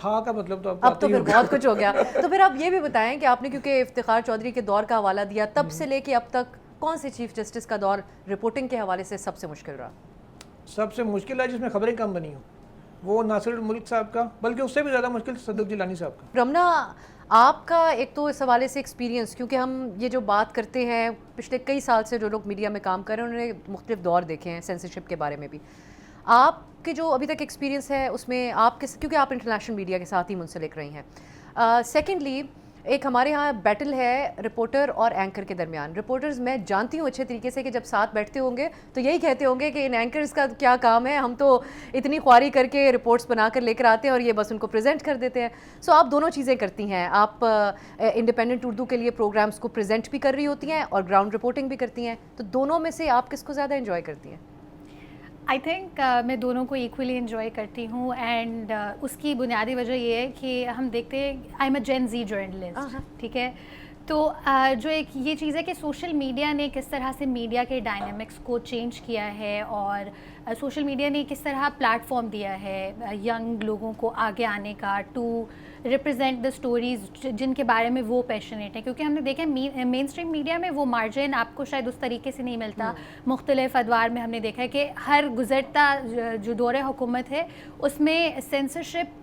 تھا کا مطلب تو اب تو پھر بہت کچھ ہو گیا. تو پھر آپ یہ بھی بتائیں کہ آپ نے کیونکہ افتخار چودھری کے دور کا حوالہ دیا, تب سے لے کے اب تک کون سے چیف جسٹس کا دور رپورٹنگ کے حوالے سے سب سے مشکل رہا؟ سب سے مشکل ہے جس میں خبریں کم بنی ہوں, وہ ناصر الملک صاحب کا, بلکہ اس سے بھی زیادہ مشکل صدق جیلانی صاحب کا. رمنا, آپ کا ایک تو اس حوالے سے ایکسپیرینس, کیونکہ ہم یہ جو بات کرتے ہیں پچھلے کئی سال سے جو لوگ میڈیا میں کام کر رہے ہیں انہوں نے مختلف دور دیکھے ہیں سینسرشپ کے بارے میں بھی. آپ کے جو ابھی تک ایکسپیرینس ہے اس میں آپ کے, کیونکہ آپ انٹرنیشنل میڈیا کے ساتھ ہی منسلک رہی ہیں, سیکنڈلی ایک ہمارے ہاں بیٹل ہے رپورٹر اور اینکر کے درمیان. رپورٹرز میں جانتی ہوں اچھے طریقے سے کہ جب ساتھ بیٹھتے ہوں گے تو یہی کہتے ہوں گے کہ ان اینکرز کا کیا کام ہے, ہم تو اتنی خواری کر کے رپورٹس بنا کر لے کر آتے ہیں اور یہ بس ان کو پریزنٹ کر دیتے ہیں. سو آپ دونوں چیزیں کرتی ہیں, آپ انڈیپینڈنٹ اردو کے لیے پروگرامز کو پریزنٹ بھی کر رہی ہوتی ہیں اور گراؤنڈ رپورٹنگ بھی کرتی ہیں, تو دونوں میں سے آپ کس کو زیادہ انجوائے کرتی ہیں؟ آئی تھنک میں دونوں کو ایکولی انجوائے کرتی ہوں, اینڈ اس کی بنیادی وجہ یہ ہے کہ ہم دیکھتے ہیں I am a Gen Z journalist, ٹھیک ہے, تو جو ایک یہ چیز ہے کہ سوشل میڈیا نے کس طرح سے میڈیا کے ڈائنامکس کو چینج کیا ہے, اور سوشل میڈیا نے کس طرح پلیٹ فارم دیا ہے ینگ لوگوں کو آگے آنے کا, ٹو ریپرزینٹ دا اسٹوریز جن کے بارے میں وہ پیشنیٹ ہیں. کیونکہ ہم نے دیکھا ہے مین اسٹریم میڈیا میں وہ مارجن آپ کو شاید اس طریقے سے نہیں ملتا. مختلف ادوار میں ہم نے دیکھا ہے کہ ہر گزرتا جو دور حکومت ہے اس میں سینسرشپ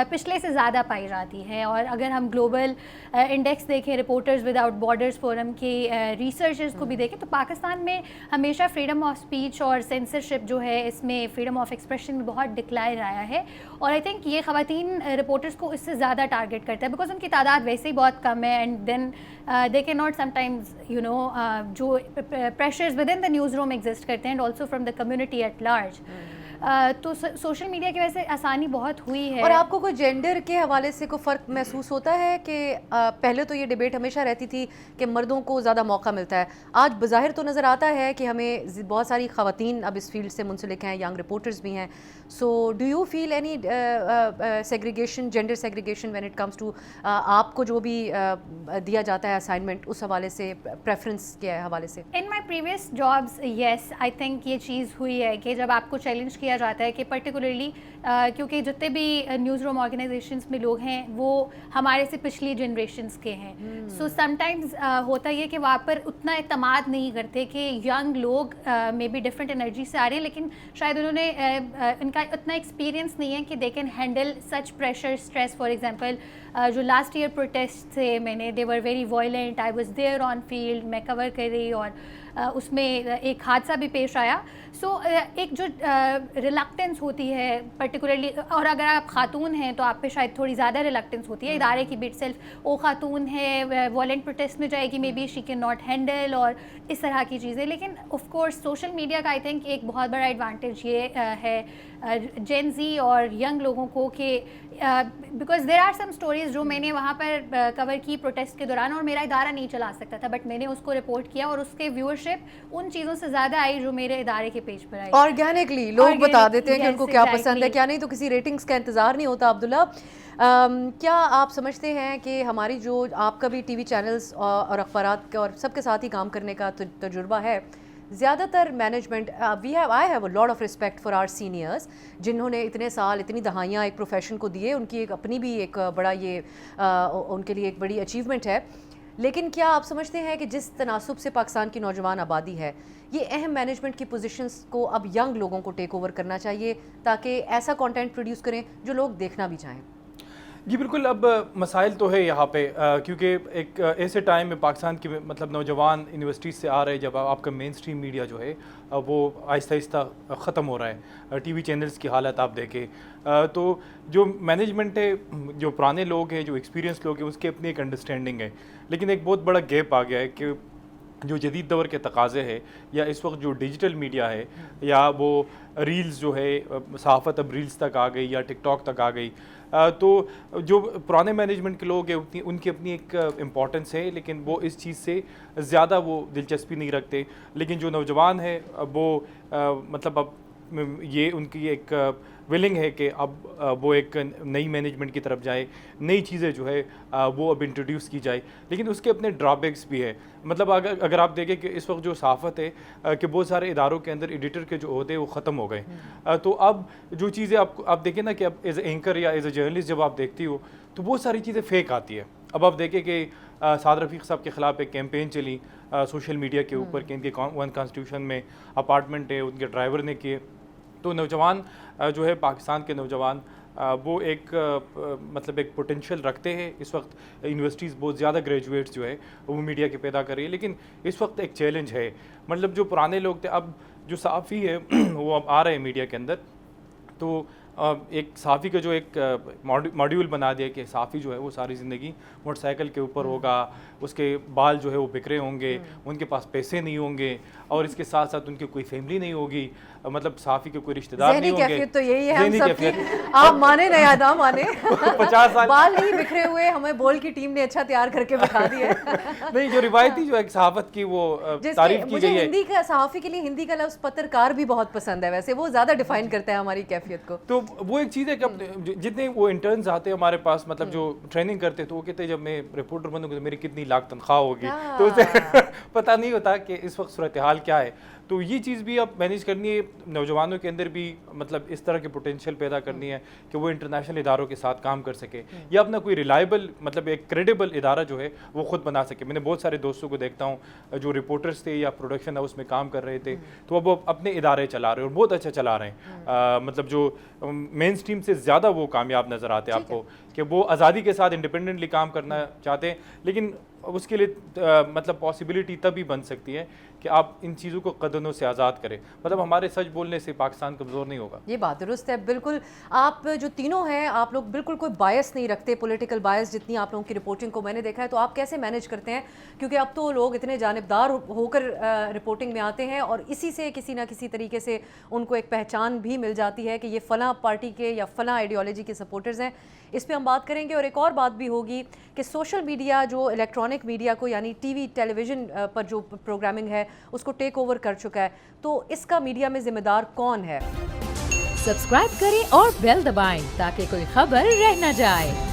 پچھلے سے زیادہ پائی جاتی ہے. اور اگر ہم گلوبل انڈیکس دیکھیں, رپورٹرز وداؤٹ بارڈرز فورم کی ریسرچز کو بھی دیکھیں, تو پاکستان میں ہمیشہ فریڈم آف اسپیچ اور سینسرشپ جو ہے اس میں فریڈم آف ایکسپریشن میں بہت ڈکلائن آیا ہے. اور آئی تھنک یہ خواتین رپورٹرز کو اس سے زیادہ ٹارگیٹ کرتا ہے بیکاز ان کی تعداد ویسے ہی بہت کم ہے, and then they can not sometimes you know جو pressures with in the newsroom exist کرتے ہیں, and also from the community at large. تو سوشل میڈیا کی وجہ سے آسانی بہت ہوئی ہے. اور آپ کو کوئی جینڈر کے حوالے سے کوئی فرق محسوس ہوتا ہے کہ پہلے تو یہ ڈیبیٹ ہمیشہ رہتی تھی کہ مردوں کو زیادہ موقع ملتا ہے, آج بظاہر تو نظر آتا ہے کہ ہمیں بہت ساری خواتین اب اس فیلڈ سے منسلک ہیں, ینگ رپورٹرز بھی ہیں. So do you feel any segregation, gender segregation when it comes to آپ کو جو بھی دیا جاتا ہے اسائنمنٹ, اس حوالے سے پریفرنس کے حوالے سے؟ In my previous jobs yes, I think یہ چیز ہوئی ہے کہ جب آپ کو چیلنج کیا جاتا ہے کہ پرٹیکولرلی کیونکہ جتنے بھی نیوز روم آرگنائزیشنس میں لوگ ہیں وہ ہمارے سے پچھلی جنریشنس کے ہیں, سو سم ٹائمز ہوتا یہ کہ وہاں پر اتنا اعتماد نہیں کرتے کہ ینگ لوگ مے بی ڈفرینٹ انرجی سے آ رہے ہیں, لیکن شاید انہوں نے ان کا اتنا ایکسپیرینس نہیں ہے کہ they can handle such pressure, stress. For example جو لاسٹ ایئر پروٹیسٹ تھے میں نے, they were very violent, I was there on field, میں کور کر رہی, اور اس میں ایک حادثہ بھی پیش آیا. سو ایک جو ریلکٹنس ہوتی ہے پرٹیکولرلی, اور اگر آپ خاتون ہیں تو آپ پہ شاید تھوڑی زیادہ ریلکٹنس ہوتی ہے ادارے کی بٹ سیلف, وہ خاتون ہے وائلنٹ پروٹیسٹ میں جائے گی, maybe she can not handle, اور اس طرح کی چیزیں. لیکن آف کورس سوشل میڈیا کا آئی تھنک ایک بہت بڑا ایڈوانٹیج یہ ہے جین زی اور ینگ لوگوں کو کہ because there are some stories جو میں نے وہاں پر کور کی پروٹیسٹ کے دوران, اور میرا ادارہ نہیں چلا سکتا تھا, بٹ میں نے اس کو رپورٹ کیا اور اس کے ویورشپ ان چیزوں سے زیادہ آئی جو میرے ادارے کے پیج پر آئی. آرگینکلی لوگ بتا دیتے ہیں کہ ان کو کیا پسند ہے کیا نہیں, تو کسی ریٹنگز کا انتظار نہیں ہوتا. عبداللہ, کیا آپ سمجھتے ہیں کہ ہماری جو آپ کا بھی ٹی وی چینلز اور اخبارات اور سب کے ساتھ ہی کام کرنے کا تجربہ ہے, زیادہ تر management I have a lot of respect for our seniors جنہوں نے اتنے سال اتنی دہائیاں ایک پروفیشن کو دیے, ان کی ایک اپنی بھی ایک بڑا یہ ان کے لیے ایک بڑی اچیومنٹ ہے. لیکن کیا آپ سمجھتے ہیں کہ جس تناسب سے پاکستان کی نوجوان آبادی ہے, یہ اہم مینجمنٹ کی پوزیشنز کو اب ینگ لوگوں کو ٹیک اوور کرنا چاہیے تاکہ ایسا کانٹینٹ پروڈیوس کریں جو لوگ دیکھنا بھی چاہیں؟ جی بالکل, اب مسائل تو ہے یہاں پہ, کیونکہ ایک ایسے ٹائم میں پاکستان کے مطلب نوجوان یونیورسٹیز سے آ رہے ہیں جب آپ کا مین اسٹریم میڈیا جو ہے وہ آہستہ آہستہ ختم ہو رہا ہے. ٹی وی چینلز کی حالت آپ دیکھیں تو جو مینجمنٹ ہے, جو پرانے لوگ ہیں, جو ایکسپیرینس لوگ ہیں, اس کی اپنی ایک انڈرسٹینڈنگ ہے, لیکن ایک بہت بڑا گیپ آ گیا ہے کہ جو جدید دور کے تقاضے ہے یا اس وقت جو ڈیجیٹل میڈیا ہے یا وہ ریلز جو ہے, صحافت اب ریلز تک آ گئی یا ٹک ٹاک تک آ گئی, تو جو پرانے مینجمنٹ کے لوگ ہیں ان کی اپنی ایک امپورٹنس ہے, لیکن وہ اس چیز سے زیادہ وہ دلچسپی نہیں رکھتے. لیکن جو نوجوان ہے وہ مطلب اب یہ ان کی ایک ولنگ ہے کہ اب وہ ایک نئی مینجمنٹ کی طرف جائے, نئی چیزیں جو ہے وہ اب انٹروڈیوس کی جائے, لیکن اس کے اپنے ڈرا بیکس بھی ہے. مطلب اگر آپ دیکھیں کہ اس وقت جو صحافت ہے کہ بہت سارے اداروں کے اندر ایڈیٹر کے جو عہدے وہ ختم ہو گئے, تو اب جو چیزیں آپ دیکھیں نا کہ اب ایز اے اینکر یا ایز اے جرنلسٹ جب آپ دیکھتی ہو تو بہت ساری چیزیں فیک آتی ہے. اب آپ دیکھیں کہ سعد رفیق صاحب کے خلاف ایک کیمپین چلی سوشل میڈیا کے اوپر کہ ان کے ون کانسٹیٹیوشن میں اپارٹمنٹ ہے, ان کے ڈرائیور نے کیے. تو نوجوان جو ہے پاکستان کے نوجوان وہ ایک مطلب ایک پوٹینشیل رکھتے ہیں. اس وقت یونیورسٹیز بہت زیادہ گریجویٹس جو ہے وہ میڈیا کے پیدا کر رہی ہے, لیکن اس وقت ایک چیلنج ہے. مطلب جو پرانے لوگ تھے, اب جو صحافی ہے وہ اب آ رہے ہیں میڈیا کے اندر, تو ایک صحافی کا جو ایک ماڈیول بنا دیا کہ صحافی جو ہے وہ ساری زندگی موٹر سائیکل کے اوپر ہوگا, اس کے بال جو ہے وہ بکھرے ہوں گے, ان کے پاس پیسے نہیں ہوں گے, اور اس کے ساتھ ساتھ ان کی کوئی فیملی نہیں ہوگی, مطلب صحافی کے کوئی رشتہ دار نہیں ہوں گے. کیفیت تو یہی ہے ہم سب کی, آپ مانے نہ یا نہ مانے, 50 سال بال نہیں بکھرے ہوئے, ہمیں بول کی ٹیم نے اچھا تیار کر کے بتا دیا ہے. نہیں, جو روایتی جو ایک صحافت کی وہ تعریف کی گئی ہے. ہندی کا صحافی کے لیے ہندی کا لفظ پترکار بھی بہت پسند ہے, ویسے وہ زیادہ ڈیفائن کرتا ہے ہماری کیفیت کو. تو وہ ایک چیز ہے کہ جتنے وہ انٹرنز آتے ہیں ہمارے پاس, مطلب جو ٹریننگ کرتے تو وہ کہتے ہیں جب میں رپورٹر بنوں گا تو میری کتنی لاکھ تنخواہ ہوگی, تو اسے پتہ نہیں ہوتا کہ اس وقت صورتحال کیا ہے. تو یہ چیز بھی اب مینیج کرنی ہے, نوجوانوں کے اندر بھی مطلب اس طرح کے پوٹینشیل پیدا کرنی ہے کہ وہ انٹرنیشنل اداروں کے ساتھ کام کر سکے, یا اپنا کوئی ریلائبل مطلب ایک کریڈیبل ادارہ جو ہے وہ خود بنا سکے. میں نے بہت سارے دوستوں کو دیکھتا ہوں جو رپورٹرز تھے یا پروڈکشن ہاؤس میں کام کر رہے تھے, تو اب وہ اپنے ادارے چلا رہے ہیں اور بہت اچھا چلا رہے ہیں. مطلب جو مین اسٹریم سے زیادہ وہ کامیاب نظر آتے ہیں آپ کو, کہ وہ آزادی کے ساتھ انڈیپینڈنٹلی کام کرنا چاہتے ہیں, لیکن اس کے لیے مطلب پاسبلٹی تبھی بن سکتی ہے کہ آپ ان چیزوں کو قدنوں سے آزاد کریں. مطلب ہمارے سچ بولنے سے پاکستان کمزور نہیں ہوگا. یہ بات درست ہے بالکل. آپ جو تینوں ہیں, آپ لوگ بالکل کوئی بائس نہیں رکھتے, پولیٹیکل بائس جتنی آپ لوگوں کی رپورٹنگ کو میں نے دیکھا ہے. تو آپ کیسے مینیج کرتے ہیں, کیونکہ اب تو لوگ اتنے جانبدار ہو کر رپورٹنگ میں آتے ہیں اور اسی سے کسی نہ کسی طریقے سے ان کو ایک پہچان بھی مل جاتی ہے کہ یہ فلاں پارٹی کے یا فلاں آئیڈیالوجی کے سپورٹرز ہیں. اس پہ ہم بات کریں گے. اور ایک اور بات بھی ہوگی کہ سوشل میڈیا جو الیکٹرانک میڈیا کو یعنی ٹی وی ٹیلی ویژن پر جو پروگرامنگ ہے اس کو ٹیک اوور کر چکا ہے, تو اس کا میڈیا میں ذمہ دار کون ہے؟ سبسکرائب کریں اور بیل دبائیں تاکہ کوئی خبر رہ نہ جائے.